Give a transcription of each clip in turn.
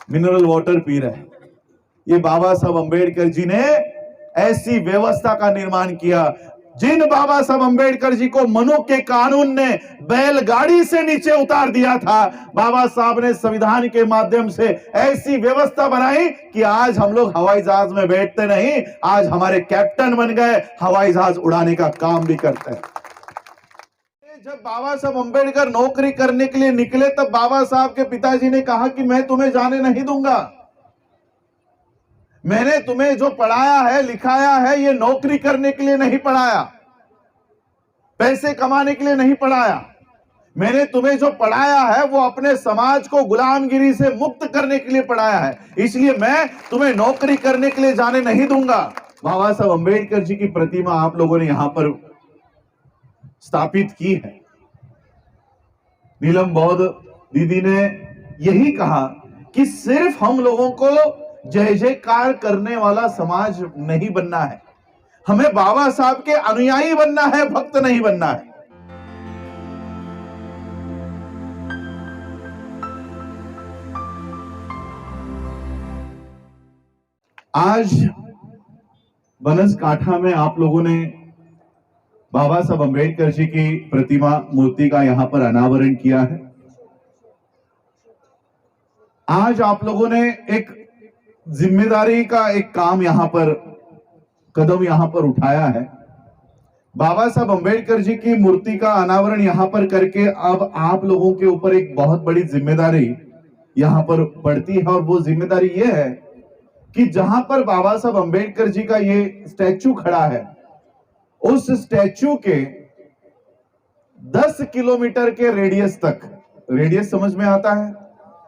Mineral water P रहे हैं। ये बाबा साहब अंबेडकर जी ने ऐसी व्यवस्था का निर्माण किया। जिन बाबा साहब अंबेडकर जी को मनु के कानून ने बैलगाड़ी से नीचे उतार दिया था, बाबा साहब ने संविधान के माध्यम से ऐसी व्यवस्था बनाई कि आज हम लोग हवाई जहाज में बैठते नहीं, आज हमारे कैप्टन बन गए, हवाई जहाज उड़ाने का काम भी करते हैं। जब बाबा साहब अंबेडकर नौकरी करने के लिए निकले, तब बाबा साहब के पिताजी ने कहा कि मैं तुम्हें जाने नहीं दूंगा। मैंने तुम्हें जो पढ़ाया है, लिखाया है, ये नौकरी करने के लिए नहीं पढ़ाया, पैसे कमाने के लिए नहीं पढ़ाया। मैंने तुम्हें जो पढ़ाया है वो अपने समाज को गुलामगिरी से मुक्त करने के लिए पढ़ाया है, इसलिए मैं तुम्हें नौकरी करने के लिए जाने नहीं दूंगा। बाबा साहब अंबेडकर जी की प्रतिमा आप लोगों ने यहां पर स्थापित की है। नीलम बौद्ध दीदी ने यही कहा कि सिर्फ हम लोगों को जय जयकार करने वाला समाज नहीं बनना है, हमें बाबा साहब के अनुयायी बनना है, भक्त नहीं बनना है। आज बनासकांठा में आप लोगों ने बाबा साहब अंबेडकर जी की प्रतिमा मूर्ति का यहां पर अनावरण किया है। आज आप लोगों ने एक जिम्मेदारी का एक काम यहां पर कदम यहां पर उठाया है। बाबा साहब अंबेडकर जी की मूर्ति का अनावरण यहां पर करके अब आप लोगों के ऊपर एक बहुत बड़ी जिम्मेदारी यहां पर पड़ती है, और वो जिम्मेदारी ये है कि जहां पर बाबा साहब अंबेडकर जी का ये स्टैचू खड़ा है, उस स्टैचू के 10 किलोमीटर के रेडियस तक, रेडियस समझ में आता है,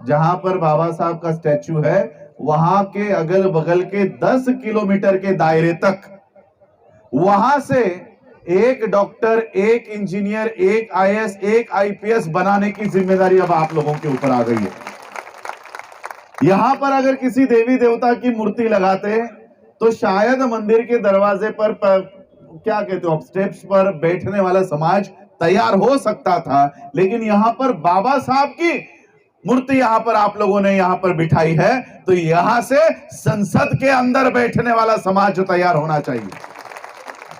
जहां पर बाबा साहब का स्टैचू है वहां के अगल बगल के 10 किलोमीटर के दायरे तक, वहां से एक डॉक्टर, एक इंजीनियर, एक आईएएस, एक आईपीएस बनाने की जिम्मेदारी अब आप लोगों के ऊपर आ गई है। यहां पर अगर किसी देवी देवता की मूर्ति लगाते तो शायद मंदिर के दरवाजे पर क्या कहते हो, स्टेप्स पर बैठने वाला समाज तैयार हो सकता था, लेकिन यहां पर बाबा साहब की मूर्ति यहां पर आप लोगों ने यहां पर बिठाई है, तो यहां से संसद के अंदर बैठने वाला समाज तैयार होना चाहिए।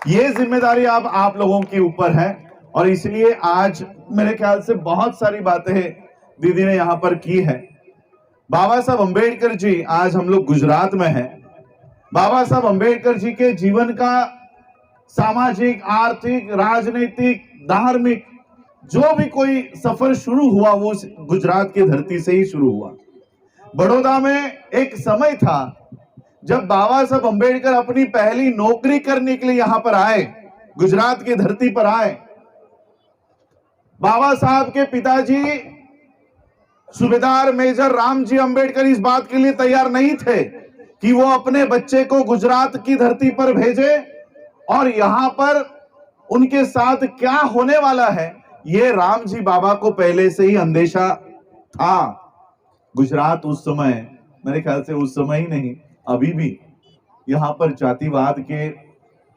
यह जिम्मेदारी अब आप लोगों के ऊपर है, और इसलिए आज मेरे ख्याल से बहुत सारी बातें दीदी ने यहां पर की है। बाबा साहब अंबेडकर जी, आज हम लोग गुजरात में हैं। बाबा साहब अंबेडकर जी के जीवन का सामाजिक, आर्थिक, राजनीतिक, धार्मिक जो भी कोई सफर शुरू हुआ वो गुजरात की धरती से ही शुरू हुआ। बड़ौदा में एक समय था जब बाबा साहब अंबेडकर अपनी पहली नौकरी करने के लिए यहां पर आए, गुजरात की धरती पर आए। बाबा साहब के पिताजी सूबेदार मेजर रामजी अंबेडकर इस बात के लिए तैयार नहीं थे कि वो अपने बच्चे को गुजरात की धरती पर भेजे, और यहां पर उनके साथ क्या होने वाला है ये रामजी बाबा को पहले से ही अंदेशा था। गुजरात उस समय, मेरे ख्याल से उस समय ही नहीं, अभी भी यहां पर जातिवाद के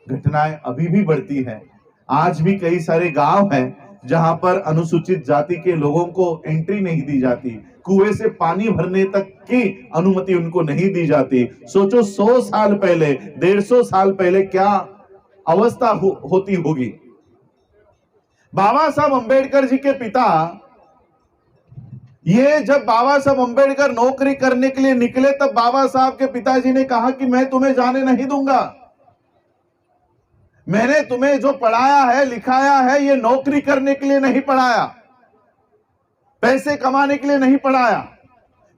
घटनाएं अभी भी बढ़ती है। आज भी कई सारे गांव हैं जहां पर अनुसूचित जाति के लोगों को एंट्री नहीं दी जाती, कुएं से पानी भरने तक की अनुमति उनको नहीं दी जाती। सोचो 100 साल पहले, 150 साल पहले क्या अवस्था होती होगी। बाबा साहब अंबेडकर जी के पिता, ये जब बाबा साहब अंबेडकर नौकरी करने के लिए निकले, तब बाबा साहब के पिताजी ने कहा कि मैं तुम्हें जाने नहीं दूंगा। मैंने तुम्हें जो पढ़ाया है, लिखाया है, ये नौकरी करने के लिए नहीं पढ़ाया, पैसे कमाने के लिए नहीं पढ़ाया।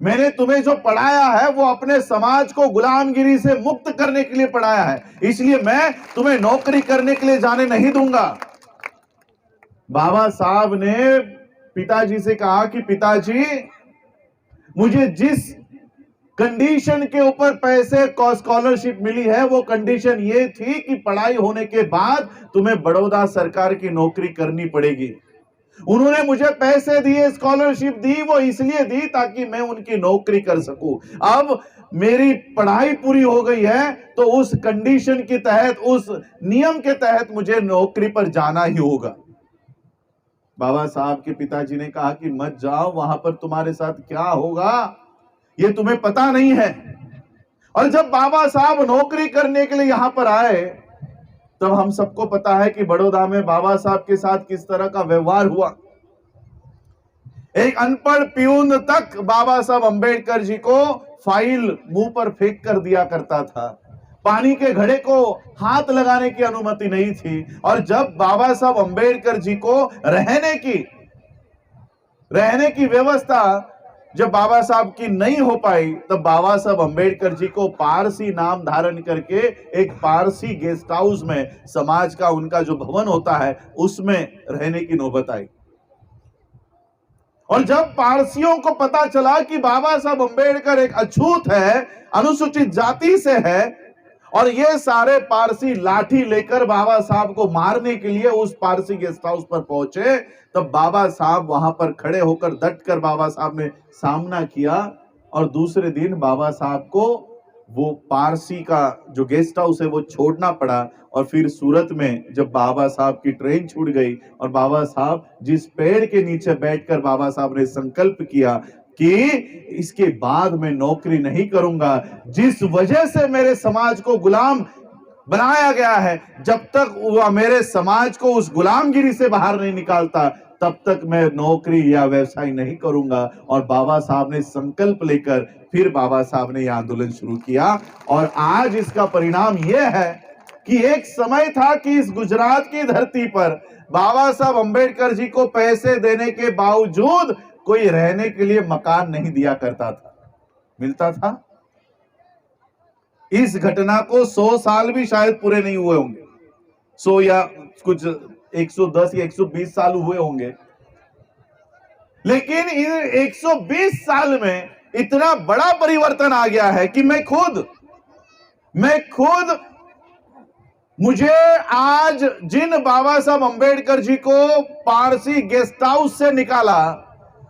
मैंने तुम्हें जो पढ़ाया है वो अपने समाज को गुलामगिरी से मुक्त करने के लिए पढ़ाया है, इसलिए मैं तुम्हें नौकरी करने के लिए जाने नहीं दूंगा। बाबा साहब ने पिताजी से कहा कि पिताजी, मुझे जिस कंडीशन के ऊपर पैसे को स्कॉलरशिप मिली है वो कंडीशन ये थी कि पढ़ाई होने के बाद तुम्हें बड़ौदा सरकार की नौकरी करनी पड़ेगी। उन्होंने मुझे पैसे दिए, स्कॉलरशिप दी, वो इसलिए दी ताकि मैं उनकी नौकरी कर सकूं। अब मेरी पढ़ाई पूरी हो गई है तो उस कंडीशन के तहत, उस नियम के तहत मुझे नौकरी पर जाना ही होगा। बाबा साहब के पिताजी ने कहा कि मत जाओ, वहां पर तुम्हारे साथ क्या होगा ये तुम्हें पता नहीं है। और जब बाबा साहब नौकरी करने के लिए यहां पर आए, तब हम सबको पता है कि बड़ौदा में बाबा साहब के साथ किस तरह का व्यवहार हुआ। एक अनपढ़ प्यून तक बाबा साहब अंबेडकर जी को फाइल मुंह पर फेंक कर दिया करता था। पानी के घड़े को हाथ लगाने की अनुमति नहीं थी। और जब बाबा साहब अंबेडकर जी को रहने की व्यवस्था जब बाबा साहब की नहीं हो पाई, तब बाबा साहब अंबेडकर जी को पारसी नाम धारण करके एक पारसी गेस्ट हाउस में, समाज का उनका जो भवन होता है उसमें रहने की नौबत आई। और जब पारसियों को पता चला कि बाबा साहब अंबेडकर एक अछूत है, अनुसूचित जाति से है, और ये सारे पारसी लाठी लेकर बाबा साहब को मारने के लिए उस पारसी गेस्ट हाउस पर पहुंचे, तब बाबा साहब वहां पर खड़े होकर डट कर बाबा साहब ने सामना किया। और दूसरे दिन बाबा साहब को वो पारसी का जो गेस्ट हाउस है वो छोड़ना पड़ा। और फिर सूरत में जब बाबा साहब की ट्रेन छूट गई और बाबा साहब जिस पेड़ के नीचे बैठकर बाबा साहब ने संकल्प किया कि इसके बाद मैं नौकरी नहीं करूंगा, जिस वजह से मेरे समाज को गुलाम बनाया गया है, जब तक वह मेरे समाज को उस गुलामगिरी से बाहर नहीं निकालता, तब तक मैं नौकरी या व्यवसाय नहीं करूंगा। और बाबा साहब ने संकल्प लेकर फिर बाबा साहब ने यह आंदोलन शुरू किया। और आज इसका परिणाम यह है कि एक समय था कि इस गुजरात की धरती पर बाबा साहब अंबेडकर जी को पैसे देने के बावजूद कोई रहने के लिए मकान नहीं दिया करता था, मिलता था। इस घटना को 100 साल भी शायद पूरे नहीं हुए होंगे, 100 या कुछ 110 या 120 साल हुए होंगे। लेकिन इन 120 साल में इतना बड़ा परिवर्तन आ गया है कि मैं खुद मुझे आज जिन बाबा साहब अंबेडकर जी को पारसी गेस्ट हाउस से निकाला,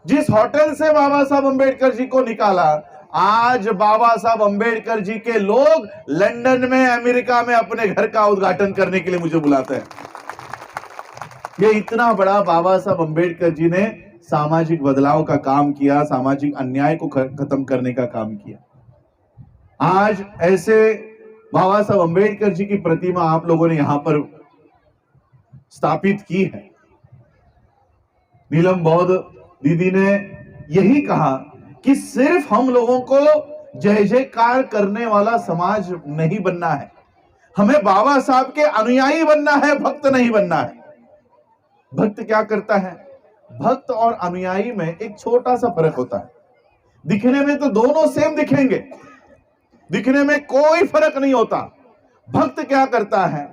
जिस होटल से बाबा साहब अंबेडकर जी को निकाला, आज बाबा साहब अंबेडकर जी के लोग लंदन में, अमेरिका में अपने घर का उद्घाटन करने के लिए मुझे बुलाते हैं। ये इतना बड़ा बाबा साहब अंबेडकर जी ने सामाजिक बदलाव का काम किया, सामाजिक अन्याय को खत्म करने का काम किया। आज ऐसे बाबा साहब अंबेडकर जी की प्रतिमा आप लोगों ने यहां पर स्थापित की है। नीलम बौद्ध दीदी ने यही कहा कि सिर्फ हम लोगों को जय जयकार करने वाला समाज नहीं बनना है, हमें बाबा साहब के अनुयायी बनना है, भक्त नहीं बनना है। भक्त क्या करता है? भक्त और अनुयायी में एक छोटा सा फर्क होता है। दिखने में तो दोनों सेम दिखेंगे, दिखने में कोई फर्क नहीं होता। भक्त क्या करता है?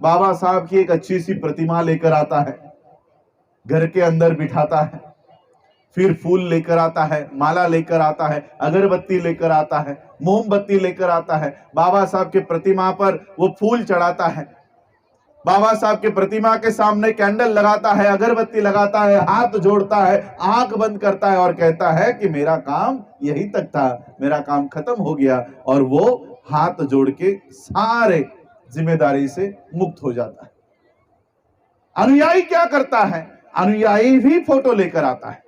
बाबा साहब की एक अच्छी सी प्रतिमा लेकर आता है, घर के अंदर बिठाता है, फिर फूल लेकर आता है, माला लेकर आता है, अगरबत्ती लेकर आता है, मोमबत्ती लेकर आता है, बाबा साहब के प्रतिमा पर वो फूल चढ़ाता है, बाबा साहब के प्रतिमा के सामने कैंडल लगाता है, अगरबत्ती लगाता है, हाथ जोड़ता है, आंख बंद करता है और कहता है कि मेरा काम यहीं तक था, मेरा काम खत्म हो गया। और वो हाथ जोड़ के सारे जिम्मेदारी से मुक्त हो जाता है। अनुयायी क्या करता है? अनुयायी भी फोटो लेकर आता है,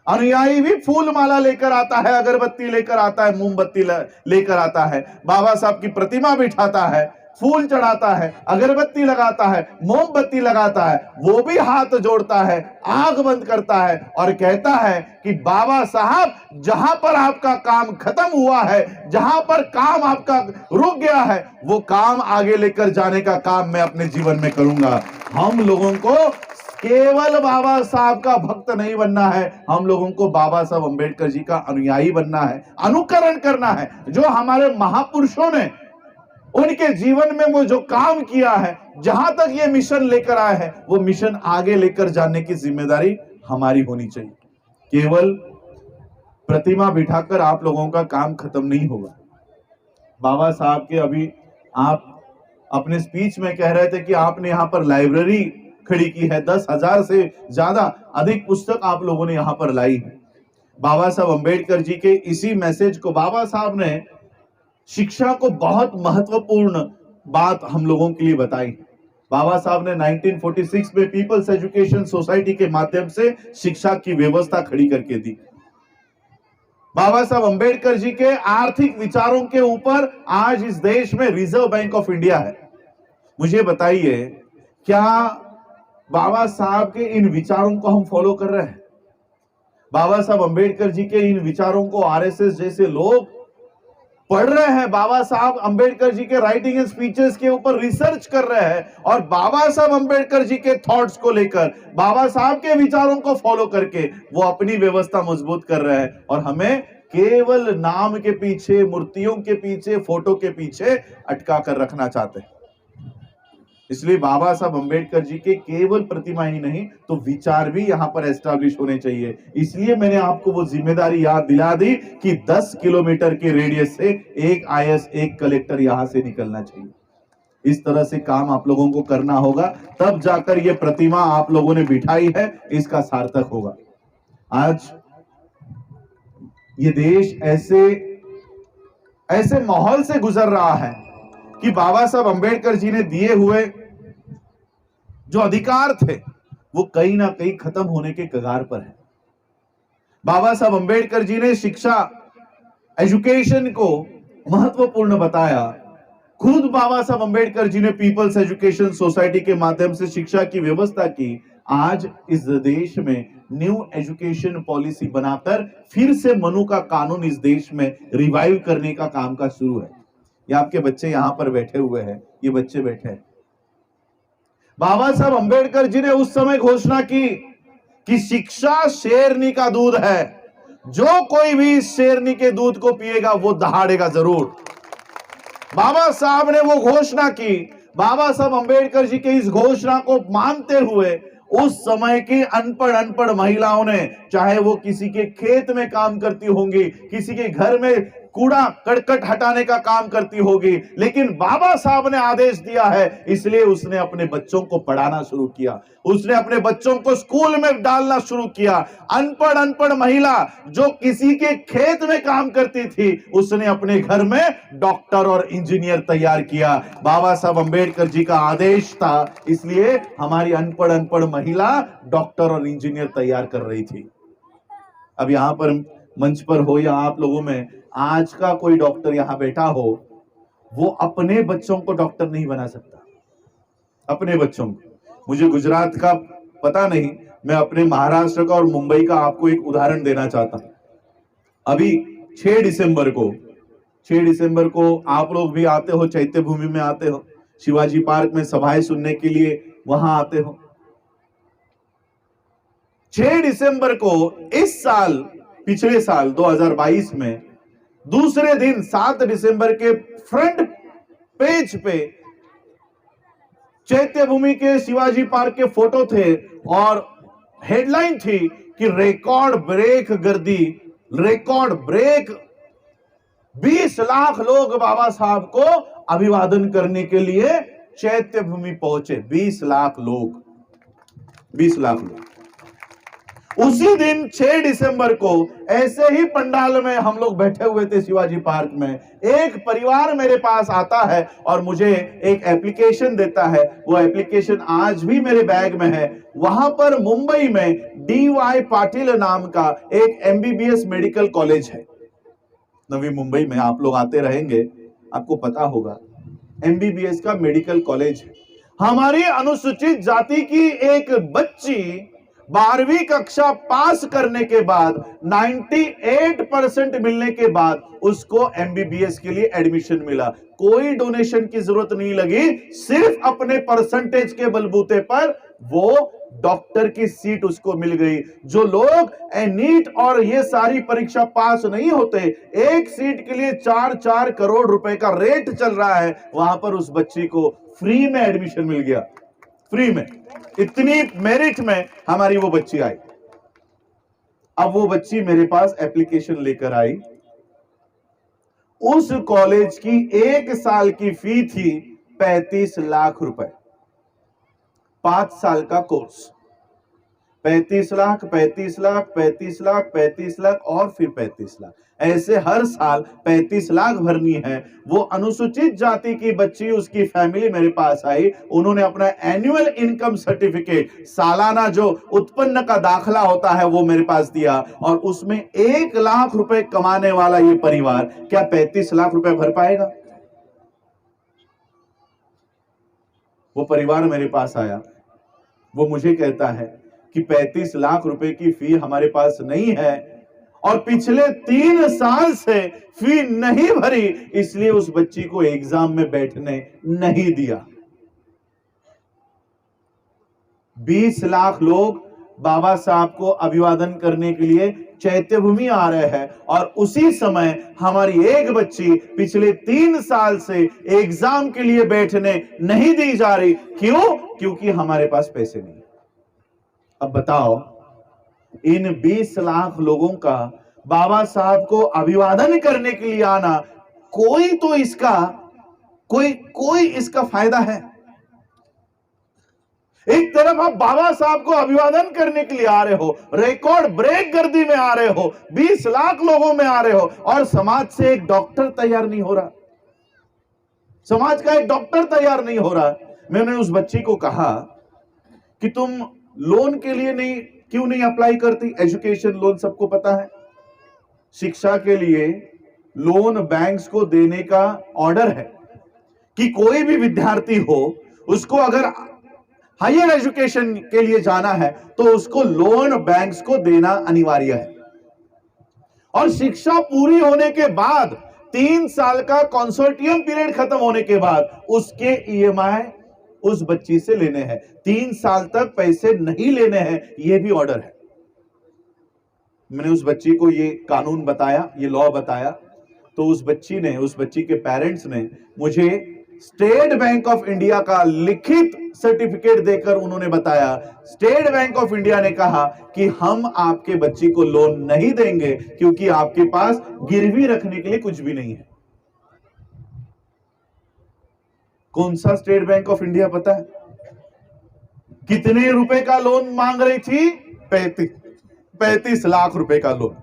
अनुयायी भी फूल माला लेकर आता है, अगरबत्ती लेकर आता है, मोमबत्ती लेकर आता है, बाबा साहब की प्रतिमा बिठाता है, फूल चढ़ाता है, अगरबत्ती लगाता है, मोमबत्ती लगाता है, वो भी हाथ जोड़ता है, आंख बंद करता है और कहता है कि बाबा साहब जहां पर आपका काम खत्म हुआ है, जहां पर काम आपका रुक गया है, वो काम आगे लेकर जाने का काम मैं अपने जीवन में करूंगा। हम लोगों को केवल बाबा साहब का भक्त नहीं बनना है, हम लोगों को बाबा साहब अंबेडकर जी का अनुयायी बनना है, अनुकरण करना है। जो हमारे महापुरुषों ने उनके जीवन में वो जो काम किया है, जहां तक ये मिशन लेकर आए हैं, वो मिशन आगे लेकर जाने की जिम्मेदारी हमारी होनी चाहिए। केवल प्रतिमा बिठाकर आप लोगों का काम खत्म नहीं होगा। बाबा साहब के अभी आप अपने स्पीच में कह रहे थे कि आपने यहां पर लाइब्रेरी खड़ी की है, 10,000 से ज्यादा अधिक पुस्तक आप लोगों ने यहां पर लाई है। बाबा साहब अंबेडकर जी के इसी मैसेज को, बाबा साहब ने शिक्षा को बहुत महत्वपूर्ण बात हम लोगों के लिए बताई। बाबा साहब ने 1946 में पीपल्स एजुकेशन सोसाइटी के माध्यम से शिक्षा की व्यवस्था खड़ी करके दी। बाबा साहब अंबेडकर जी के आर्थिक विचारों के ऊपर आज इस देश में रिजर्व बैंक ऑफ इंडिया है। मुझे बताइए, क्या बाबा साहब के इन विचारों को हम फॉलो कर रहे हैं? बाबा साहब अंबेडकर जी के इन विचारों को आरएसएस जैसे लोग पढ़ रहे हैं, बाबा साहब अंबेडकर जी के राइटिंग एंड स्पीचेस के ऊपर रिसर्च कर रहे हैं और बाबा साहब अंबेडकर जी के थॉट्स को लेकर, बाबा साहब के विचारों को फॉलो करके वो अपनी व्यवस्था मजबूत कर रहे हैं और हमें केवल नाम के पीछे, मूर्तियों के पीछे, फोटो के पीछे अटका कर रखना चाहते हैं। इसलिए बाबा साहब अंबेडकर जी के केवल प्रतिमा ही नहीं तो विचार भी यहां पर एस्टैब्लिश होने चाहिए। इसलिए मैंने आपको वो जिम्मेदारी याद दिला दी कि 10 किलोमीटर के रेडियस से एक आईएएस, एक कलेक्टर यहां से निकलना चाहिए। इस तरह से काम आप लोगों को करना होगा, तब जाकर ये प्रतिमा आप लोगों ने बिठाई है इसका सार्थक होगा। आज ये देश ऐसे माहौल से गुजर रहा है कि बाबा साहब अंबेडकर जी ने दिए हुए जो अधिकार थे वो कहीं ना कहीं खत्म होने के कगार पर है। बाबा साहब अंबेडकर जी ने शिक्षा, एजुकेशन को महत्वपूर्ण बताया। खुद बाबा साहब अंबेडकर जी ने पीपल्स एजुकेशन सोसाइटी के माध्यम से शिक्षा की व्यवस्था की। आज इस देश में न्यू एजुकेशन पॉलिसी बनाकर फिर से मनु का कानून इस देश में रिवाइव करने का काम का शुरू है। ये आपके बच्चे यहां पर बैठे हुए हैं, ये बच्चे बैठे हैं। बाबा साहब अंबेडकर जी ने उस समय घोषणा की कि शिक्षा शेरनी का दूध है, जो कोई भी इस शेरनी के दूध को पिएगा वो दहाड़ेगा जरूर। बाबा साहब ने वो घोषणा की। बाबा साहब अंबेडकर जी के इस घोषणा को मानते हुए उस समय की अनपढ़ महिलाओं ने, चाहे वो किसी के खेत में काम करती होंगी, किसी के घर में कूड़ा करकट हटाने का काम करती होगी, लेकिन बाबा साहब ने आदेश दिया है इसलिए उसने अपने बच्चों को पढ़ाना शुरू किया, उसने अपने बच्चों को स्कूल में डालना शुरू किया। अनपढ़ महिला जो किसी के खेत में काम करती थी, उसने अपने घर में डॉक्टर और इंजीनियर तैयार किया। बाबा साहब अंबेडकर जी का आदेश था, इसलिए हमारी अनपढ़ महिला डॉक्टर और इंजीनियर तैयार कर रही थी। अब यहां पर मंच पर हो या आप लोगों में आज का कोई डॉक्टर यहां बैठा हो, वो अपने बच्चों को डॉक्टर नहीं बना सकता। अपने बच्चों को, मुझे गुजरात का पता नहीं, मैं अपने महाराष्ट्र का और मुंबई का आपको एक उदाहरण देना चाहता हूं। अभी 6 दिसंबर को आप लोग भी आते हो, चैत्य भूमि में आते हो, शिवाजी पार्क में सभाएं सुनने के लिए वहां आते हो। 6 दिसंबर को इस साल, पिछले साल 2022 में दूसरे दिन 7 दिसंबर के फ्रंट पेज पे चैत्य भूमि के शिवाजी पार्क के फोटो थे और हेडलाइन थी कि रिकॉर्ड ब्रेक गर्दी, रिकॉर्ड ब्रेक 20 लाख लोग बाबा साहब को अभिवादन करने के लिए चैत्य भूमि पहुंचे। 20 लाख लोग, 20 लाख लोग। उसी दिन 6 दिसंबर को ऐसे ही पंडाल में हम लोग बैठे हुए थे शिवाजी पार्क में। एक परिवार मेरे पास आता है और मुझे एक एप्लीकेशन देता है। वो एप्लीकेशन आज भी मेरे बैग में है। वहां पर मुंबई में DY पाटिल नाम का एक MBBS मेडिकल कॉलेज है। नवी मुंबई में आप लोग आते रहेंगे, आपको पता होगा, MBBS का मेडिकल कॉलेज है। हमारी अनुसूचित जाति की एक बच्ची 12वीं कक्षा पास करने के बाद 98% मिलने के बाद उसको MBBS के लिए एडमिशन मिला। कोई डोनेशन की जरूरत नहीं लगी, सिर्फ अपने परसेंटेज के बलबूते पर वो डॉक्टर की सीट उसको मिल गई। जो लोग नीट और ये सारी परीक्षा पास नहीं होते, एक सीट के लिए 4-4 करोड़ रुपए का रेट चल रहा है, वहां पर उस बच्ची को फ्री में एडमिशन मिल गया। फ्री में, इतनी मेरिट में हमारी वो बच्ची आई। अब वो बच्ची मेरे पास एप्लीकेशन लेकर आई। उस कॉलेज की 1 साल की फी थी 35 लाख रुपए, 5 साल का कोर्स। 35 लाख, 35 लाख, 35 लाख, 35 लाख और फिर 35 लाख, ऐसे हर साल 35 लाख भरनी है। वो अनुसूचित जाति की बच्ची, उसकी फैमिली मेरे पास आई, उन्होंने अपना एनुअल इनकम सर्टिफिकेट, सालाना जो उत्पन्न का दाखला होता है वो मेरे पास दिया, और उसमें 1 लाख रुपए कमाने वाला ये परिवार क्या 35 लाख रुपए भर पाएगा? वो परिवार मेरे पास आया, वो मुझे कहता है कि 35 लाख रुपए की फी हमारे पास नहीं है और पिछले 3 साल से फी नहीं भरी, इसलिए उस बच्ची को एग्जाम में बैठने नहीं दिया। 20 लाख लोग बाबा साहब को अभिवादन करने के लिए चैत्यभूमि आ रहे हैं, और उसी समय हमारी एक बच्ची पिछले 3 साल से एग्जाम के लिए बैठने नहीं दी जा रही। क्यों? क्योंकि हमारे पास पैसे नहीं। अब बताओ, इन 20 लाख लोगों का बाबा साहब को अभिवादन करने के लिए आना, कोई तो इसका कोई इसका फायदा है? एक तरफ आप बाबा साहब को अभिवादन करने के लिए आ रहे हो, रिकॉर्ड ब्रेक गर्दी में आ रहे हो, 20 लाख लोगों में आ रहे हो, और समाज से एक डॉक्टर तैयार नहीं हो रहा, समाज का एक डॉक्टर तैयार नहीं हो रहा। मैंने उस बच्ची को कहा कि तुम लोन के लिए क्यों नहीं अप्लाई करती? एजुकेशन लोन सबको पता है, शिक्षा के लिए लोन बैंक्स को देने का ऑर्डर है कि कोई भी विद्यार्थी हो, उसको अगर हायर एजुकेशन के लिए जाना है तो उसको लोन बैंक्स को देना अनिवार्य है। और शिक्षा पूरी होने के बाद 3 साल का कंसोर्टियम पीरियड खत्म होने के बाद उसके ईएमआई उस बच्ची से लेने हैं। 3 साल तक पैसे नहीं लेने हैं, यह भी ऑर्डर है। मैंने उस बच्ची को ये कानून बताया, ये लॉ बताया, तो उस बच्ची के पेरेंट्स ने मुझे स्टेट बैंक ऑफ इंडिया का लिखित सर्टिफिकेट देकर उन्होंने बताया, स्टेट बैंक ऑफ इंडिया ने कहा कि हम आपके बच्ची को लोन नहीं देंगे क्योंकि आपके पास गिरवी रखने के लिए कुछ भी नहीं है। कौन सा स्टेट बैंक ऑफ इंडिया पता है? कितने रुपए का लोन मांग रही थी? 35 लाख रुपए का लोन।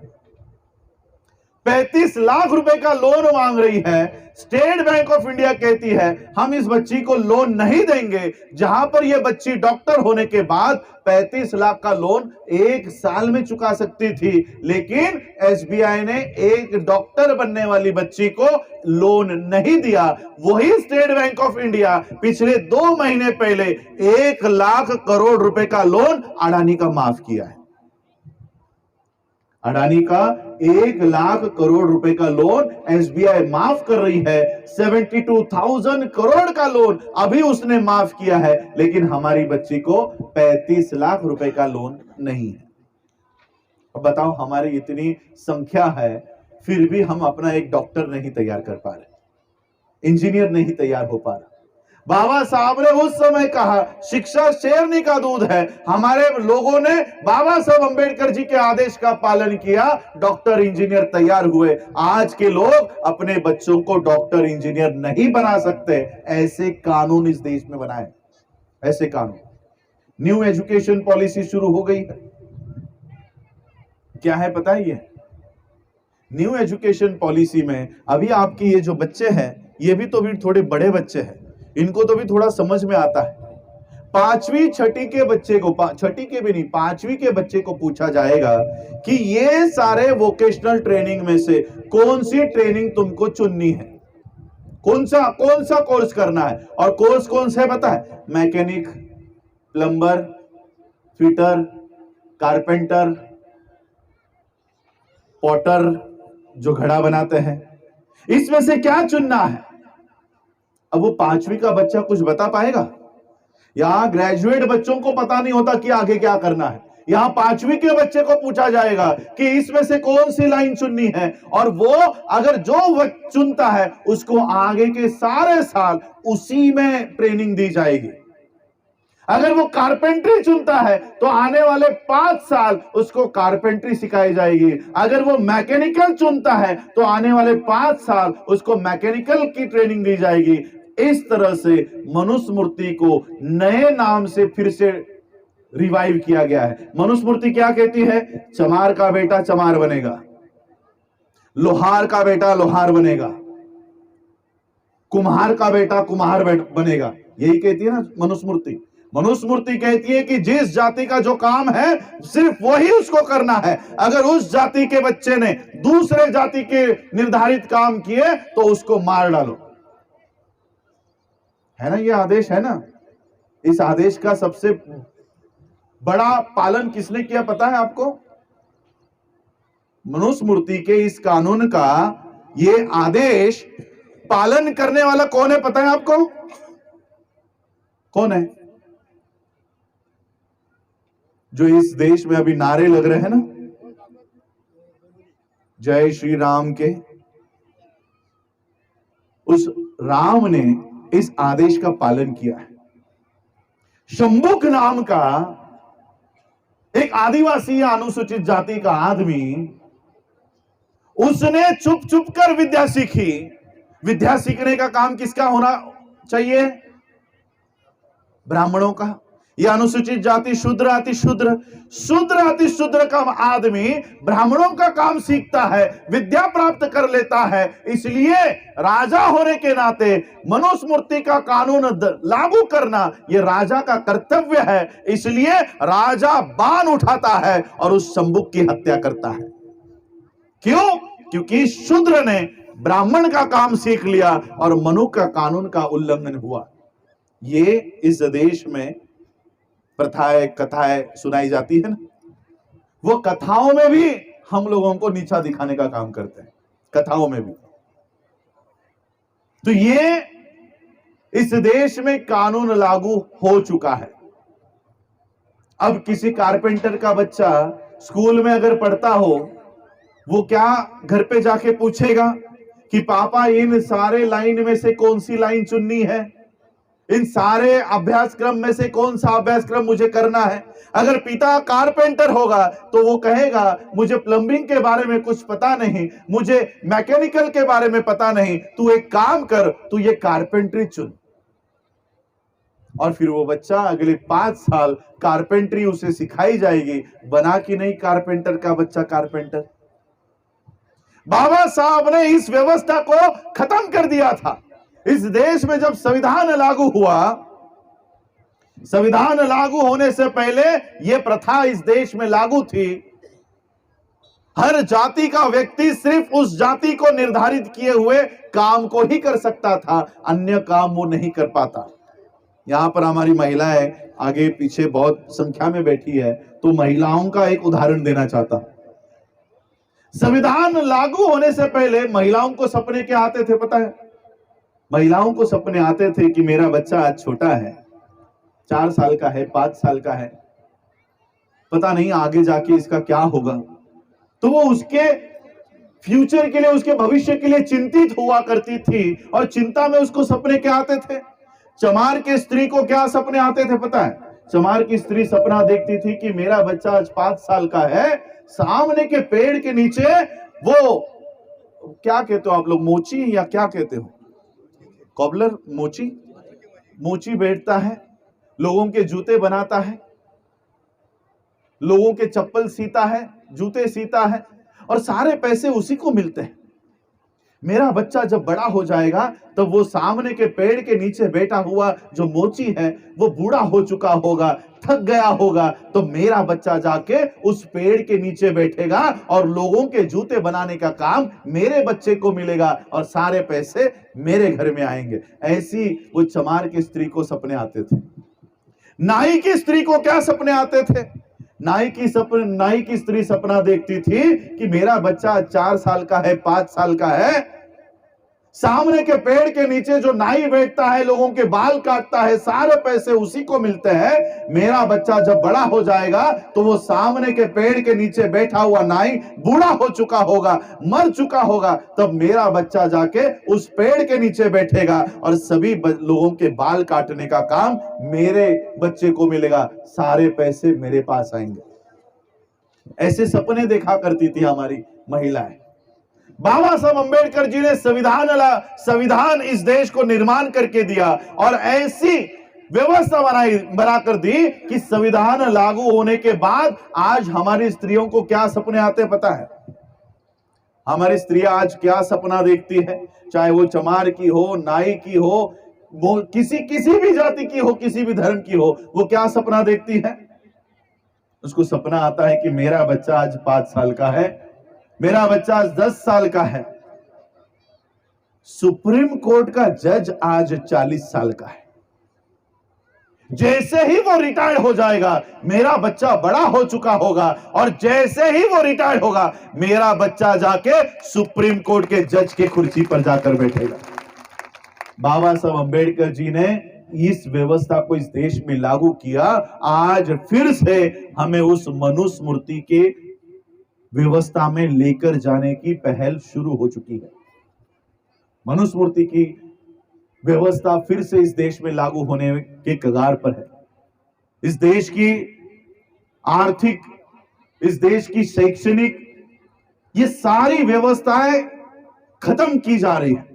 35 लाख रुपए का लोन मांग रही है। स्टेट बैंक ऑफ इंडिया कहती है हम इस बच्ची को लोन नहीं देंगे, जहां पर यह बच्ची डॉक्टर होने के बाद 35 लाख का लोन 1 साल में चुका सकती थी, लेकिन एसबीआई ने एक डॉक्टर बनने वाली बच्ची को लोन नहीं दिया। वही स्टेट बैंक ऑफ इंडिया पिछले 2 महीने पहले 1 लाख करोड़ रुपए का लोन अडानी का माफ किया है। अडानी का 1 लाख करोड़ रुपए का लोन एसबीआई माफ कर रही है। 72,000 करोड़ का लोन अभी उसने माफ किया है, लेकिन हमारी बच्ची को 35 लाख रुपए का लोन नहीं है। अब बताओ, हमारी इतनी संख्या है, फिर भी हम अपना एक डॉक्टर नहीं तैयार कर पा रहे, इंजीनियर नहीं तैयार हो पा रहा। बाबा साहब ने उस समय कहा शिक्षा शेरनी का दूध है। हमारे लोगों ने बाबा साहब अंबेडकर जी के आदेश का पालन किया, डॉक्टर इंजीनियर तैयार हुए। आज के लोग अपने बच्चों को डॉक्टर इंजीनियर नहीं बना सकते। ऐसे कानून इस देश में बनाए, ऐसे कानून। न्यू एजुकेशन पॉलिसी शुरू हो गई है। क्या है पता है? ये न्यू एजुकेशन पॉलिसी में अभी आपकी ये जो बच्चे हैं, ये भी तो भी थोड़े बड़े बच्चे हैं, इनको तो भी थोड़ा समझ में आता है। 5वीं छठी के बच्चे को, छठी के भी नहीं, 5वीं के बच्चे को पूछा जाएगा कि ये सारे वोकेशनल ट्रेनिंग में से कौन सी ट्रेनिंग तुमको चुननी है, कौन सा कोर्स करना है। और कोर्स कौन सा है पता है? Mechanic, plumber, fitter, carpenter, Potter जो घड़ा बनाते हैं, इसमें से क्या चुनना है। अब वो 5वीं का बच्चा कुछ बता पाएगा? यहां ग्रेजुएट बच्चों को पता नहीं होता कि आगे क्या करना है। यहां 5वीं के बच्चे को पूछा जाएगा कि इसमें से कौन सी लाइन चुननी है, और वो अगर जो चुनता है उसको आगे के सारे साल उसी में ट्रेनिंग दी जाएगी। अगर वो कारपेंट्री चुनता है तो आने वाले 5 साल उसको कारपेंट्री सिखाई जाएगी। अगर वो मैकेनिकल चुनता है तो आने वाले 5 साल उसको मैकेनिकल की ट्रेनिंग दी जाएगी। इस तरह से मनुस्मृति को नए नाम से फिर से रिवाइव किया गया है। मनुस्मृति क्या कहती है? चमार का बेटा चमार बनेगा, लोहार का बेटा लोहार बनेगा, कुम्हार का बेटा कुम्हार बनेगा, यही कहती है ना मनुस्मृति। मनुस्मृति कहती है कि जिस जाति का जो काम है सिर्फ वही उसको करना है। अगर उस जाति के बच्चे ने दूसरे जाति के निर्धारित काम किए तो उसको मार डालो, है ना? ये आदेश है ना। इस आदेश का सबसे बड़ा पालन किसने किया पता है आपको? मनुस्मृति के इस कानून का ये आदेश पालन करने वाला कौन है पता है आपको? कौन है? जो इस देश में अभी नारे लग रहे हैं ना, जय श्री राम के, उस राम ने इस आदेश का पालन किया है। शंभुक नाम का एक आदिवासी या अनुसूचित जाति का आदमी, उसने चुप चुप कर विद्या सीखी। विद्या सीखने का काम किसका होना चाहिए? ब्राह्मणों का। यह अनुसूचित जाति शूद्र अति शूद्र, शूद्र अति शूद्र का आदमी ब्राह्मणों का काम सीखता है, विद्या प्राप्त कर लेता है। इसलिए राजा होने के नाते मनुस्मृति का कानून लागू करना यह राजा का कर्तव्य है। इसलिए राजा बाण उठाता है और उस शंभुक की हत्या करता है। क्यों? क्योंकि शूद्र ने ब्राह्मण का काम सीख लिया और मनु का कानून का उल्लंघन हुआ। ये इस देश में प्रथाएं कथाएं सुनाई जाती है ना, वो कथाओं में भी हम लोगों को नीचा दिखाने का काम करते हैं, कथाओं में भी। तो ये इस देश में कानून लागू हो चुका है। अब किसी कारपेंटर का बच्चा स्कूल में अगर पढ़ता हो, वो क्या घर पे जाके पूछेगा कि पापा इन सारे लाइन में से कौन सी लाइन चुननी है, इन सारे अभ्यासक्रम में से कौन सा अभ्यासक्रम मुझे करना है? अगर पिता कारपेंटर होगा तो वो कहेगा मुझे प्लम्बिंग के बारे में कुछ पता नहीं, मुझे मैकेनिकल के बारे में पता नहीं, तू एक काम कर, तू ये कारपेंट्री चुन। और फिर वो बच्चा अगले 5 साल कारपेंट्री उसे सिखाई जाएगी। बना कि नहीं कारपेंटर का बच्चा कारपेंटर? बाबा साहब ने इस व्यवस्था को खत्म कर दिया था। इस देश में जब संविधान लागू हुआ, संविधान लागू होने से पहले यह प्रथा इस देश में लागू थी। हर जाति का व्यक्ति सिर्फ उस जाति को निर्धारित किए हुए काम को ही कर सकता था, अन्य काम वो नहीं कर पाता। यहां पर हमारी महिलाएं आगे पीछे बहुत संख्या में बैठी है, तो महिलाओं का एक उदाहरण देना चाहता। संविधान लागू होने से पहले महिलाओं को सपने क्या आते थे पता है? महिलाओं को सपने आते थे कि मेरा बच्चा आज छोटा है, 4 साल का है, 5 साल का है, पता नहीं आगे जाके इसका क्या होगा। तो वो उसके फ्यूचर के लिए, उसके भविष्य के लिए चिंतित हुआ करती थी। और चिंता में उसको सपने क्या आते थे? चमार के स्त्री को क्या सपने आते थे पता है? चमार की स्त्री सपना देखती थी कि मेरा बच्चा आज 5 साल का है, सामने के पेड़ के नीचे वो क्या कहते हो आप लोग, मोची या क्या कहते हो, कॉबलर, मोची, मोची बैठता है, लोगों के जूते बनाता है, लोगों के चप्पल सीता है, जूते सीता है, और सारे पैसे उसी को मिलते हैं। मेरा बच्चा जब बड़ा हो जाएगा तो वो सामने के पेड़ के नीचे बैठा हुआ जो मोची है वो बूढ़ा हो चुका होगा, थक गया होगा, तो मेरा बच्चा जाके उस पेड़ के नीचे बैठेगा और लोगों के जूते बनाने का काम मेरे बच्चे को मिलेगा और सारे पैसे मेरे घर में आएंगे। ऐसी वो चमार की स्त्री को सपने आते थे। नाई की स्त्री को क्या सपने आते थे? नाई की स्त्री सपना देखती थी कि मेरा बच्चा 4 साल का है, 5 साल का है, सामने के पेड़ के नीचे जो नाई बैठता है, लोगों के बाल काटता है, सारे पैसे उसी को मिलते हैं। मेरा बच्चा जब बड़ा हो जाएगा तो वो सामने के पेड़ के नीचे बैठा हुआ नाई बूढ़ा हो चुका होगा, मर चुका होगा, तब मेरा बच्चा जाके उस पेड़ के नीचे बैठेगा और सभी लोगों के बाल काटने का काम मेरे बच्चे को मिलेगा, सारे पैसे मेरे पास आएंगे। ऐसे सपने देखा करती थी हमारी महिलाएं। बाबा साहब अंबेडकर जी ने संविधान इस देश को निर्माण करके दिया और ऐसी व्यवस्था बनाकर दी कि संविधान लागू होने के बाद आज हमारी स्त्रियों को क्या सपने आते पता है? हमारी स्त्रियां आज क्या सपना देखती है, चाहे वो चमार की हो, नाई की हो, वो किसी भी जाति की हो, किसी भी धर्म की हो, वो क्या सपना देखती है? उसको सपना आता है कि मेरा बच्चा आज 5 साल का है, मेरा बच्चा आज 10 साल का है, सुप्रीम कोर्ट का जज आज 40 साल का है। जैसे ही वो रिटायर हो जाएगा, मेरा बच्चा बड़ा हो चुका होगा, और जैसे ही वो रिटायर होगा, मेरा बच्चा जाके सुप्रीम कोर्ट के जज के कुर्सी पर जाकर बैठेगा। बाबा साहब अंबेडकर जी ने इस व्यवस्था को इस देश में लागू किया। आज फिर से हमें उस मनुस्मृति के व्यवस्था में लेकर जाने की पहल शुरू हो चुकी है। मनुस्मृति की व्यवस्था फिर से इस देश में लागू होने के कगार पर है। इस देश की आर्थिक, इस देश की शैक्षणिक, ये सारी व्यवस्थाएं खत्म की जा रही है।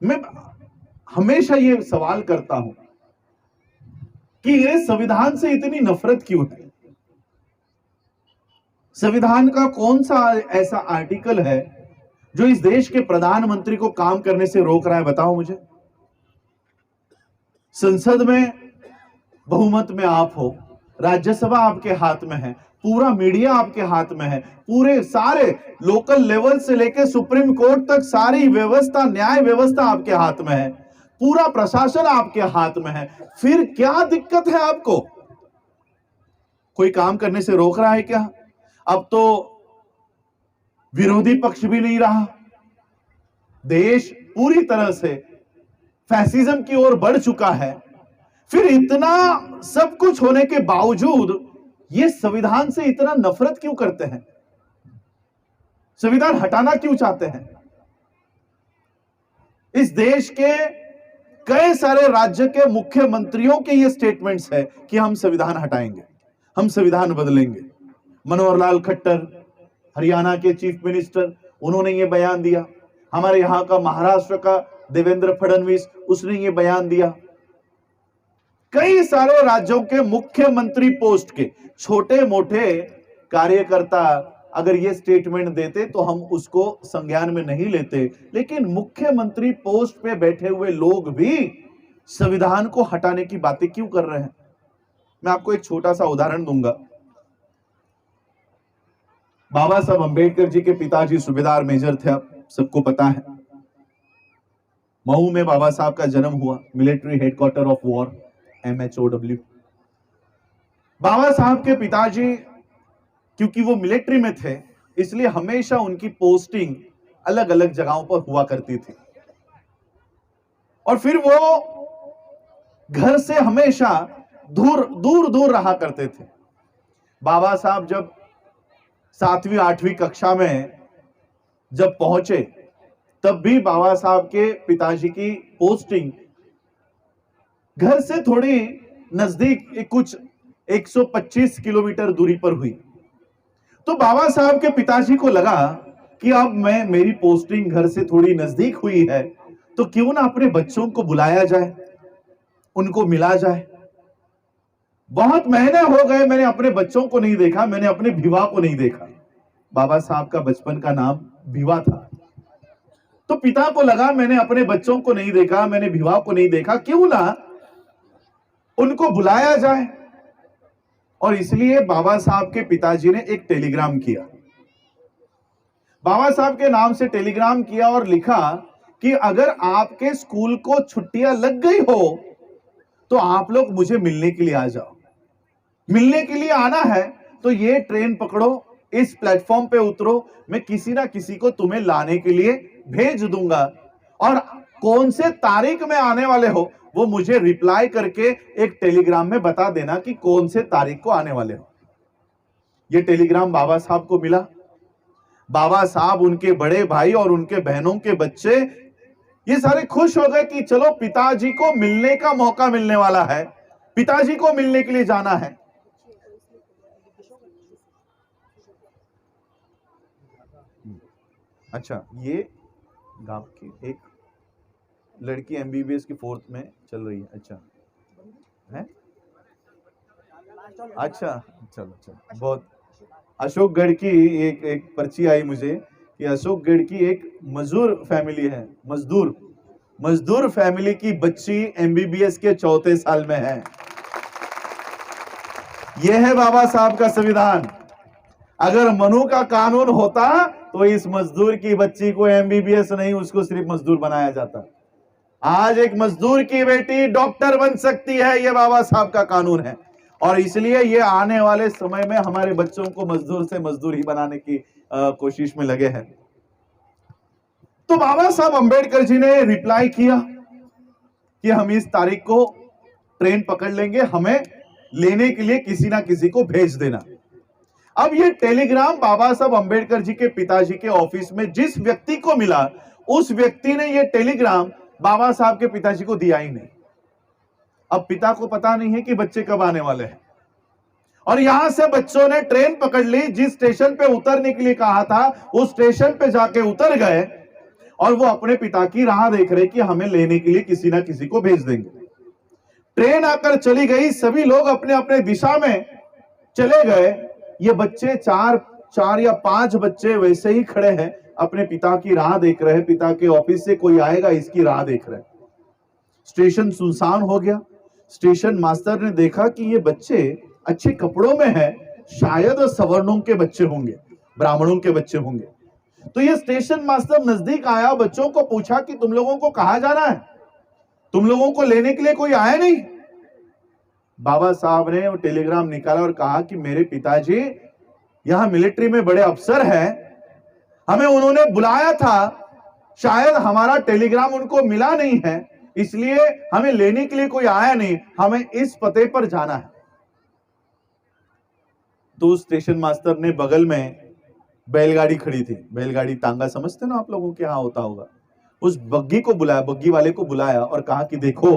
मैं हमेशा ये सवाल करता हूं कि ये संविधान से इतनी नफरत क्यों है? संविधान का कौन सा ऐसा आर्टिकल है जो इस देश के प्रधानमंत्री को काम करने से रोक रहा है? बताओ मुझे। संसद में बहुमत में आप हो, राज्यसभा आपके हाथ में है, पूरा मीडिया आपके हाथ में है, पूरे सारे लोकल लेवल से लेकर सुप्रीम कोर्ट तक सारी व्यवस्था, न्याय व्यवस्था आपके हाथ में है, पूरा प्रशासन आपके हाथ में है, फिर क्या दिक्कत है आपको? कोई काम करने से रोक रहा है क्या? अब तो विरोधी पक्ष भी नहीं रहा, देश पूरी तरह से फैसिज्म की ओर बढ़ चुका है। फिर इतना सब कुछ होने के बावजूद ये संविधान से इतना नफरत क्यों करते हैं? संविधान हटाना क्यों चाहते हैं? इस देश के कई सारे राज्य के मुख्यमंत्रियों के ये स्टेटमेंट्स है कि हम संविधान हटाएंगे, हम संविधान बदलेंगे। मनोहर लाल खट्टर, हरियाणा के चीफ मिनिस्टर, उन्होंने ये बयान दिया। हमारे यहां का महाराष्ट्र का देवेंद्र फडणवीस, उसने ये बयान दिया। कई सारे राज्यों के मुख्यमंत्री पोस्ट के छोटे मोटे कार्यकर्ता अगर ये स्टेटमेंट देते तो हम उसको संज्ञान में नहीं लेते, लेकिन मुख्यमंत्री पोस्ट पे बैठे हुए लोग भी संविधान को हटाने की बातें क्यों कर रहे हैं? मैं आपको एक छोटा सा उदाहरण दूंगा। बाबा साहब अंबेडकर जी के पिताजी सूबेदार मेजर थे, आप सबको पता है। मऊ में बाबा साहब का जन्म हुआ, military headquarter of war, MHOW। बाबा साहब के पिताजी क्योंकि वो मिलिट्री में थे, इसलिए हमेशा उनकी पोस्टिंग अलग अलग जगहों पर हुआ करती थी, और फिर वो घर से हमेशा दूर दूर दूर रहा करते थे। बाबा साहब जब 7वीं 8वीं कक्षा में जब पहुंचे, तब भी बाबा साहब के पिताजी की पोस्टिंग घर से थोड़ी नजदीक, कुछ 125 किलोमीटर दूरी पर हुई। तो बाबा साहब के पिताजी को लगा कि अब मेरी पोस्टिंग घर से थोड़ी नजदीक हुई है, तो क्यों ना अपने बच्चों को बुलाया जाए, उनको मिला जाए। बहुत महीने हो गए मैंने अपने बच्चों को नहीं देखा, मैंने अपने भिवा को नहीं देखा। बाबा साहब का बचपन का नाम भिवा था। तो पिता को लगा मैंने अपने बच्चों को नहीं देखा, मैंने भिवा को नहीं देखा, क्यों ना उनको बुलाया जाए। और इसलिए बाबा साहब के पिताजी ने एक टेलीग्राम किया, बाबा साहब के नाम से टेलीग्राम किया और लिखा कि अगर आपके स्कूल को छुट्टियां लग गई हो तो आप लोग मुझे मिलने के लिए आ जाओ। मिलने के लिए आना है तो ये ट्रेन पकड़ो, इस प्लेटफॉर्म पे उतरो, मैं किसी ना किसी को तुम्हें लाने के लिए भेज दूंगा, और कौन से तारीख में आने वाले हो वो मुझे रिप्लाई करके एक टेलीग्राम में बता देना कि कौन से तारीख को आने वाले हो। ये टेलीग्राम बाबा साहब को मिला। बाबा साहब, उनके बड़े भाई और उनके बहनों के बच्चे, ये सारे खुश हो गए कि चलो पिताजी को मिलने का मौका मिलने वाला है, पिताजी को मिलने के लिए जाना है। अच्छा, ये गांव की एक लड़की MBBS की 4th में चल रही है। अच्छा, है? अच्छा, चलो चलो, बहुत। अशोकगढ़ की एक पर्ची आई मुझे कि अशोकगढ़ की एक मजदूर फैमिली है, मजदूर मजदूर फैमिली की बच्ची एमबीबीएस के 4थे साल में है। यह है बाबा साहब का संविधान। अगर मनु का कानून होता तो इस मजदूर की बच्ची को एमबीबीएस नहीं, उसको सिर्फ मजदूर बनाया जाता। आज एक मजदूर की बेटी डॉक्टर बन सकती है, यह बाबा साहब का कानून है। और इसलिए ये आने वाले समय में हमारे बच्चों को मजदूर से मजदूर ही बनाने की कोशिश में लगे हैं। तो बाबा साहब अंबेडकर जी ने रिप्लाई किया कि हम इस तारीख को ट्रेन पकड़ लेंगे, हमें लेने के लिए किसी ना किसी को भेज देना। अब ये टेलीग्राम बाबा साहब अंबेडकर जी के पिताजी के ऑफिस में जिस व्यक्ति को मिला, उस व्यक्ति ने ये टेलीग्राम बाबा साहब के पिताजी को दिया ही नहीं। अब पिता को पता नहीं है कि बच्चे कब आने वाले हैं, और यहां से बच्चों ने ट्रेन पकड़ ली। जिस स्टेशन पे उतरने के लिए कहा था उस स्टेशन पे जाके उतर गए, और वो अपने पिता की राह देख रहे कि हमें लेने के लिए किसी ना किसी को भेज देंगे। ट्रेन आकर चली गई, सभी लोग अपने अपने दिशा में चले गए। ये बच्चे चार या 5 बच्चे वैसे ही खड़े हैं, अपने पिता की राह देख रहे हैं, पिता के ऑफिस से कोई आएगा इसकी राह देख रहे हैं। स्टेशन सुनसान हो गया। स्टेशन मास्टर ने देखा कि ये बच्चे अच्छे कपड़ों में हैं, शायद सवर्णों के बच्चे होंगे, ब्राह्मणों के बच्चे होंगे। तो ये स्टेशन मास्टर नजदीक आया, बच्चों को पूछा कि तुम लोगों को कहां जाना है, तुम लोगों को लेने के लिए कोई आया नहीं? बाबा साहब ने वो टेलीग्राम निकाला और कहा कि मेरे पिताजी यहां मिलिट्री में बड़े अफसर हैं, हमें उन्होंने बुलाया था, शायद हमारा टेलीग्राम उनको मिला नहीं है, इसलिए हमें लेने के लिए कोई आया नहीं, हमें इस पते पर जाना है। तो स्टेशन मास्टर ने बगल में बैलगाड़ी खड़ी थी, बैलगाड़ी तांगा समझते ना आप लोगों के यहां होता होगा, उस बग्गी को बुलाया, बग्गी वाले को बुलाया और कहा कि देखो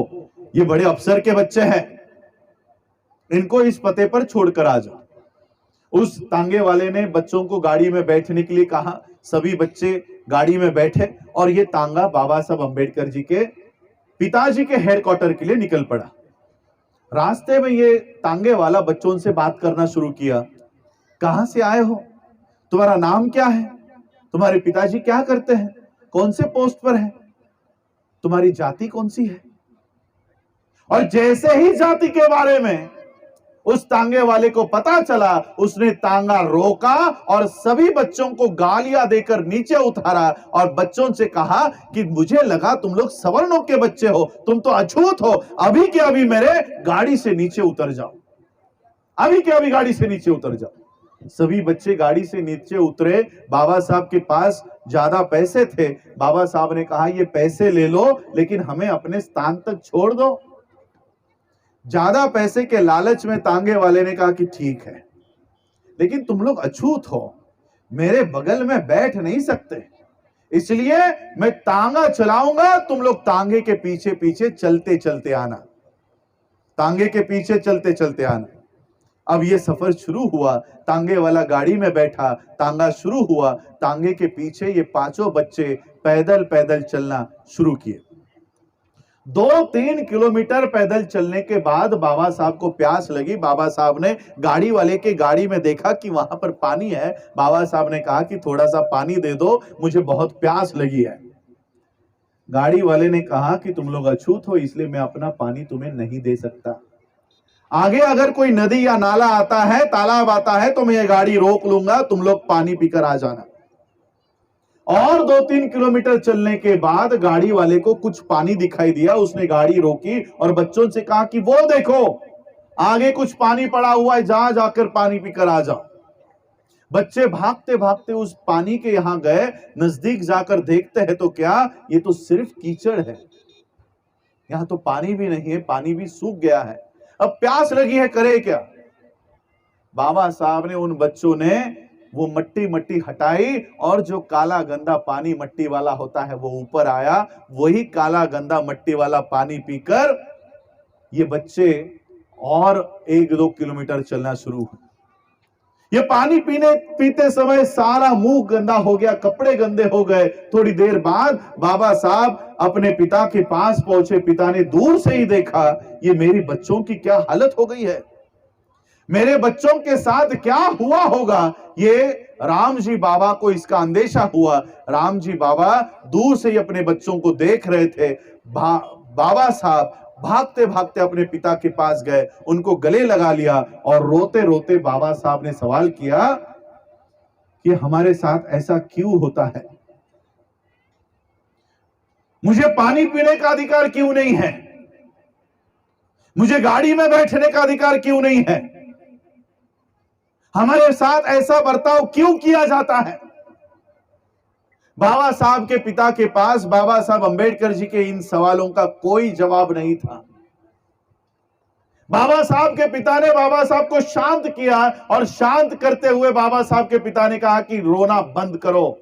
ये बड़े अफसर के बच्चे हैं, इनको इस पते पर छोड़कर आ जाओ। उस तांगे वाले ने बच्चों को गाड़ी में बैठने के लिए कहा, सभी बच्चे गाड़ी में बैठे और ये तांगा बाबा साहब अंबेडकर जी के पिताजी के हेडक्वार्टर के लिए निकल पड़ा। रास्ते में ये तांगे वाला बच्चों से बात करना शुरू किया, कहां से आए हो, तुम्हारा नाम क्या है, तुम्हारे पिताजी क्या करते हैं, कौन से पोस्ट पर है, तुम्हारी जाति कौन सी है। और जैसे ही जाति के बारे में उस तांगे वाले को पता चला, उसने तांगा रोका और सभी बच्चों को गालियां देकर नीचे उतारा और बच्चों से कहा कि मुझे लगा तुम लोग सवर्णों के बच्चे हो, तुम तो अछूत हो, अभी के अभी मेरे गाड़ी से नीचे उतर जाओ, अभी के अभी गाड़ी से नीचे उतर जाओ। सभी बच्चे गाड़ी से नीचे उतरे। बाबा साहब के पास ज्यादा पैसे थे। बाबा साहब ने कहा ये पैसे ले लो, लेकिन हमें अपने स्थान तक छोड़ दो। ज्यादा पैसे के लालच में तांगे वाले ने कहा कि ठीक है, लेकिन तुम लोग अछूत हो, मेरे बगल में बैठ नहीं सकते, इसलिए मैं तांगा चलाऊंगा, तुम लोग तांगे के पीछे पीछे चलते चलते आना, तांगे के पीछे चलते चलते आना। अब ये सफर शुरू हुआ, तांगे वाला गाड़ी में बैठा, तांगा शुरू हुआ, तांगे के पीछे ये 5 बच्चे पैदल पैदल चलना शुरू किए। 2-3 किलोमीटर पैदल चलने के बाद बाबा साहब को प्यास लगी। बाबा साहब ने गाड़ी वाले के गाड़ी में देखा कि वहां पर पानी है। बाबा साहब ने कहा कि थोड़ा सा पानी दे दो, मुझे बहुत प्यास लगी है। गाड़ी वाले ने कहा कि तुम लोग अछूत हो, इसलिए मैं अपना पानी तुम्हें नहीं दे सकता। आगे अगर कोई नदी या नाला आता है, तालाब आता है, तो मैं ये गाड़ी रोक लूंगा, तुम लोग पानी पीकर आ जाना। और 2-3 किलोमीटर चलने के बाद गाड़ी वाले को कुछ पानी दिखाई दिया। उसने गाड़ी रोकी और बच्चों से कहा कि वो देखो आगे कुछ पानी पड़ा हुआ है, जा जाकर पानी पीकर आ जाओ। बच्चे भागते भागते उस पानी के यहां गए। नजदीक जाकर देखते हैं तो क्या, ये तो सिर्फ कीचड़ है, यहां तो पानी भी नहीं है, पानी भी सूख गया है। अब प्यास लगी है, करे क्या। बाबा साहब ने, उन बच्चों ने वो मट्टी हटाई और जो काला गंदा पानी मट्टी वाला होता है वो ऊपर आया। वही काला गंदा मट्टी वाला पानी पीकर ये बच्चे और 1-2 किलोमीटर चलना शुरू हुए। ये पानी पीने पीते समय सारा मुंह गंदा हो गया, कपड़े गंदे हो गए। थोड़ी देर बाद बाबा साहब अपने पिता के पास पहुंचे। पिता ने दूर से ही देखा, ये मेरे बच्चों की क्या हालत हो गई है, मेरे बच्चों के साथ क्या हुआ होगा। ये राम जी बाबा को इसका अंदेशा हुआ। राम जी बाबा दूर से ही अपने बच्चों को देख रहे थे। बाबा साहब भागते भागते अपने पिता के पास गए, उनको गले लगा लिया और रोते रोते बाबा साहब ने सवाल किया कि हमारे साथ ऐसा क्यों होता है, मुझे पानी पीने का अधिकार क्यों नहीं है, मुझे गाड़ी में बैठने का अधिकार क्यों नहीं है, हमारे साथ ऐसा बर्ताव क्यों किया जाता है। बाबा साहब के पिता के पास बाबा साहब अंबेडकर जी के इन सवालों का कोई जवाब नहीं था। बाबा साहब के पिता ने बाबा साहब को शांत किया और शांत करते हुए बाबा साहब के पिता ने कहा कि रोना बंद करो,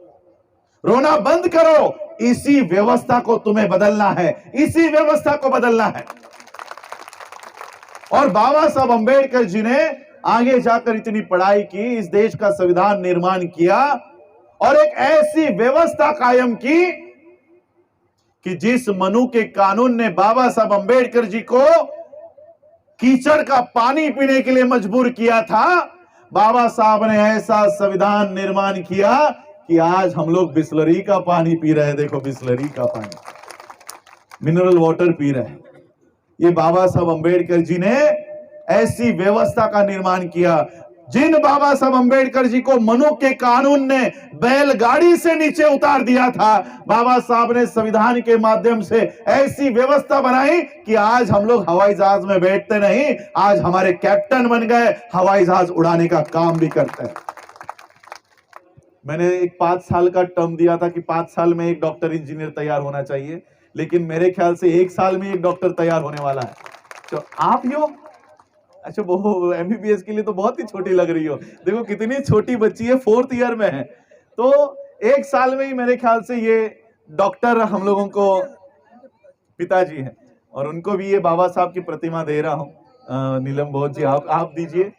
रोना बंद करो, इसी व्यवस्था को तुम्हें बदलना है, इसी व्यवस्था को बदलना है। और बाबा साहब अंबेडकर जी ने आगे जाकर इतनी पढ़ाई की, इस देश का संविधान निर्माण किया और एक ऐसी व्यवस्था कायम की कि जिस मनु के कानून ने बाबा साहब अंबेडकर जी को कीचड़ का पानी पीने के लिए मजबूर किया था, बाबा साहब ने ऐसा संविधान निर्माण किया कि आज हम लोग बिस्लरी का पानी पी रहे हैं। देखो, बिस्लरी का पानी, मिनरल वाटर पी रहे हैं। ये बाबा साहब अंबेडकर जी ने ऐसी व्यवस्था का निर्माण किया। जिन बाबा साहब अंबेडकर जी को मनु के कानून ने बैलगाड़ी से नीचे उतार दिया था, बाबा साहब ने संविधान के माध्यम से ऐसी व्यवस्था बनाई कि आज हम लोग हवाई जहाज में बैठते नहीं, आज हमारे कैप्टन बन गए, हवाई जहाज उड़ाने का काम भी करते हैं। मैंने एक 5 साल का टर्म दिया था कि 5 साल में एक डॉक्टर इंजीनियर तैयार होना चाहिए, लेकिन मेरे ख्याल से 1 साल में एक डॉक्टर तैयार होने वाला है। तो आप ही हो। अच्छा, वो एमबीबीएस के लिए तो बहुत ही छोटी लग रही हो। देखो कितनी छोटी बच्ची है, 4th ईयर में है। तो 1 साल में ही मेरे ख्याल से ये डॉक्टर हम लोगों को पिताजी हैं, और उनको भी ये बाबा साहब की प्रतिमा दे रहा हूँ। नीलम बोध जी, आप दीजिए।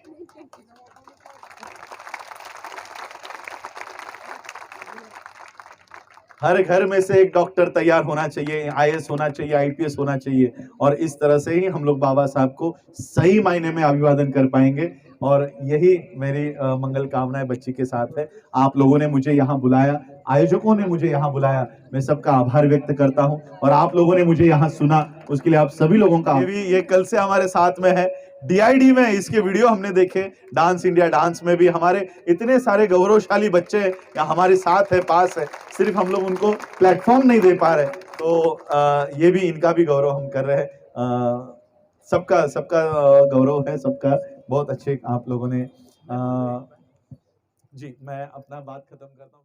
हर घर में से एक डॉक्टर तैयार होना चाहिए, आईएएस होना चाहिए, आईपीएस होना चाहिए, और इस तरह से ही हम लोग बाबा साहब को सही मायने में अभिवादन कर पाएंगे। और यही मेरी मंगल कामनाएं बच्ची के साथ है। आप लोगों ने मुझे यहाँ बुलाया, आयोजकों ने मुझे यहाँ बुलाया, मैं सबका आभार व्यक्त करता हूँ। और आप लोगों ने मुझे यहाँ सुना, उसके लिए आप सभी लोगों का भी। ये कल से हमारे साथ में है, डीआईडी में इसके वीडियो हमने देखे, डांस इंडिया डांस में भी हमारे इतने सारे गौरवशाली बच्चे हमारे साथ है, पास है, सिर्फ हम लोग उनको प्लेटफॉर्म नहीं दे पा रहे। तो ये भी, इनका भी गौरव हम कर रहे हैं। सबका गौरव है, सबका। बहुत अच्छे आप लोगों ने। जी, मैं अपना बात खत्म करता हूँ।